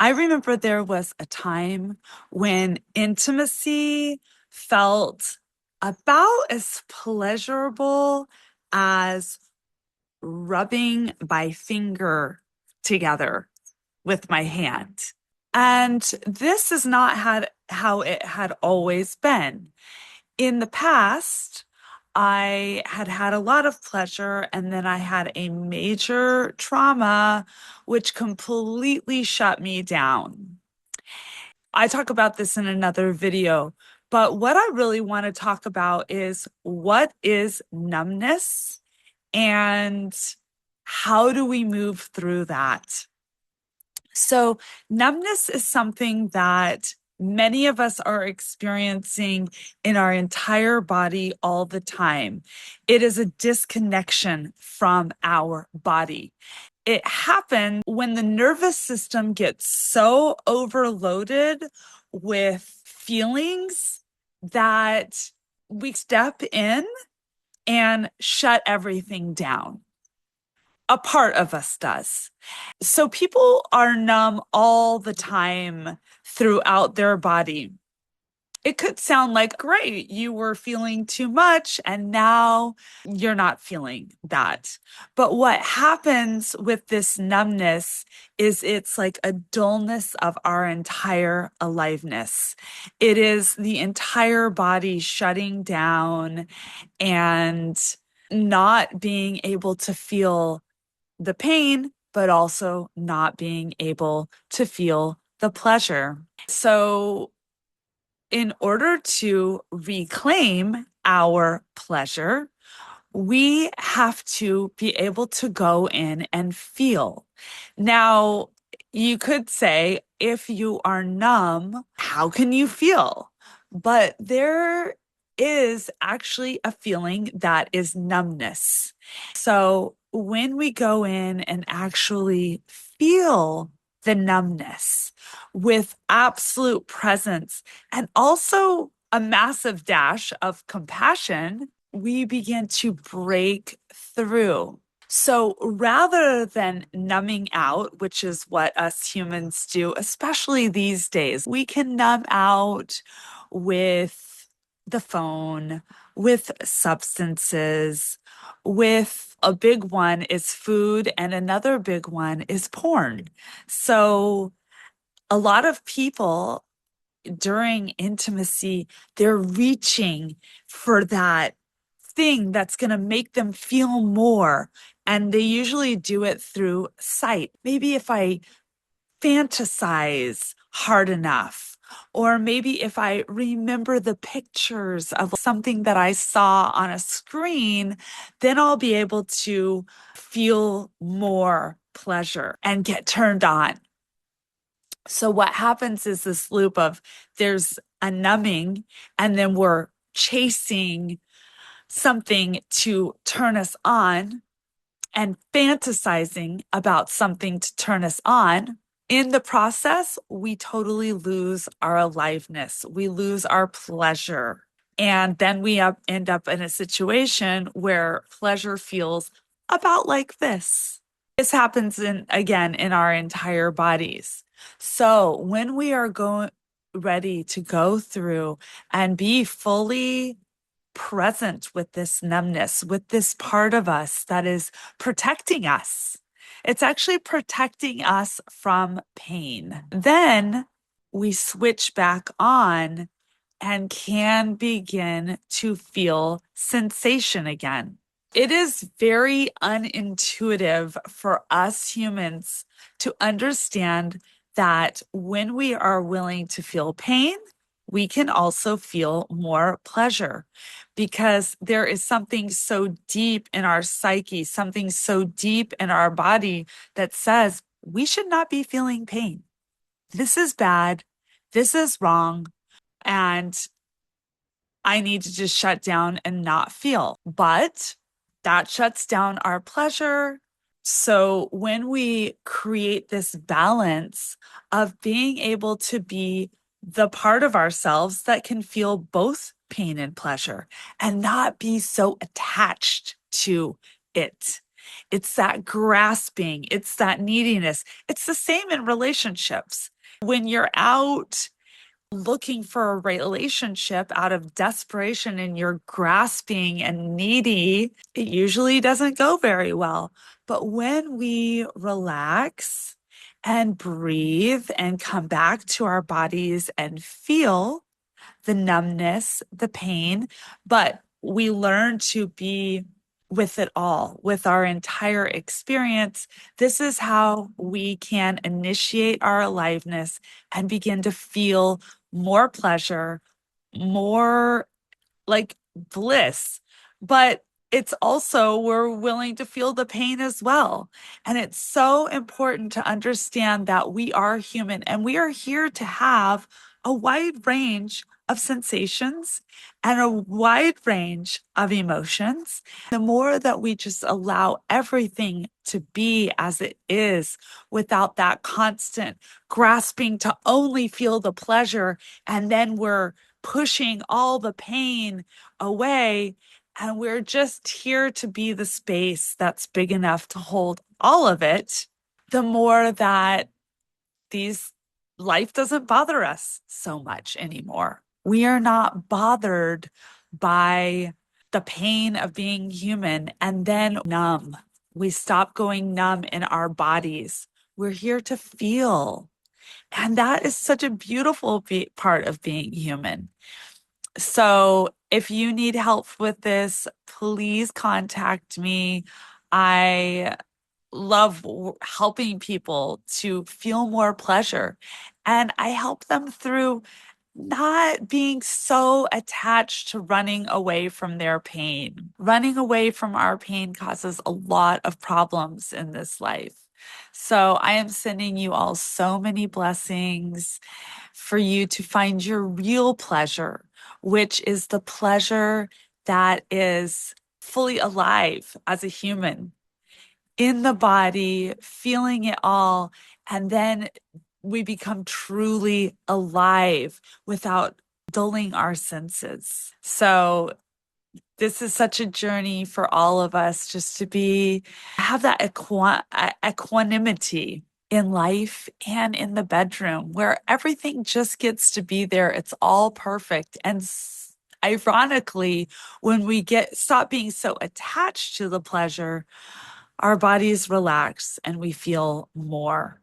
I remember there was a time when intimacy felt about as pleasurable as rubbing my finger together with my hand. And this is not how it had always been. In the past, I had had a lot of pleasure, and then I had a major trauma which completely shut me down. I talk about this in another video, but what I really want to talk about is what is numbness and how do we move through that? So, numbness is something that many of us are experiencing in our entire body all the time. It is a disconnection from our body. It happens when the nervous system gets so overloaded with feelings that we step in and shut everything down. A part of us does. So people are numb all the time throughout their body. It could sound like, great, you were feeling too much and now you're not feeling that. But what happens with this numbness is it's like a dullness of our entire aliveness. It is the entire body shutting down and not being able to feel the pain, but also not being able to feel the pleasure. So, in order to reclaim our pleasure, we have to be able to go in and feel. Now, you could say, if you are numb, how can you feel? But there is actually a feeling that is numbness. So when we go in and actually feel the numbness with absolute presence and also a massive dash of compassion, we begin to break through. So rather than numbing out, which is what us humans do, especially these days, we can numb out with the phone, with substances, with a big one is food, and another big one is porn. So a lot of people during intimacy, they're reaching for that thing that's going to make them feel more. And they usually do it through sight. Maybe if I fantasize hard enough, or maybe if I remember the pictures of something that I saw on a screen, then I'll be able to feel more pleasure and get turned on. So what happens is this loop of there's a numbing, and then we're chasing something to turn us on and fantasizing about something to turn us on. In the process, we totally lose our aliveness. We lose our pleasure. And then we end up in a situation where pleasure feels about like this. This happens again in our entire bodies. So when we are ready to go through and be fully present with this numbness, with this part of us that is protecting us, it's actually protecting us from pain. Then we switch back on and can begin to feel sensation again. It is very unintuitive for us humans to understand that when we are willing to feel pain, we can also feel more pleasure because there is something so deep in our psyche, something so deep in our body that says we should not be feeling pain. This is bad. This is wrong. And I need to just shut down and not feel. But that shuts down our pleasure. So when we create this balance of being able to be the part of ourselves that can feel both pain and pleasure and not be so attached to it. It's that grasping, it's that neediness. It's the same in relationships. When you're out looking for a relationship out of desperation and you're grasping and needy, it usually doesn't go very well. But when we relax and breathe and come back to our bodies and feel the numbness, the pain, but we learn to be with it all, with our entire experience. This is how we can initiate our aliveness and begin to feel more pleasure, more like bliss, but it's also we're willing to feel the pain as well. And it's so important to understand that we are human and we are here to have a wide range of sensations and a wide range of emotions. The more that we just allow everything to be as it is without that constant grasping to only feel the pleasure, and then we're pushing all the pain away. And we're just here to be the space that's big enough to hold all of it. The more that these life doesn't bother us so much anymore. We are not bothered by the pain of being human and then numb. We stop going numb in our bodies. We're here to feel. And that is such a beautiful part of being human. So if you need help with this, please contact me. I love helping people to feel more pleasure. And I help them through not being so attached to running away from their pain. Running away from our pain causes a lot of problems in this life. So I am sending you all so many blessings for you to find your real pleasure, which is the pleasure that is fully alive as a human in the body, feeling it all. And then we become truly alive without dulling our senses. So this is such a journey for all of us just to have that equanimity in life and in the bedroom where everything just gets to be there. It's all perfect. And ironically, when we stop being so attached to the pleasure, our bodies relax and we feel more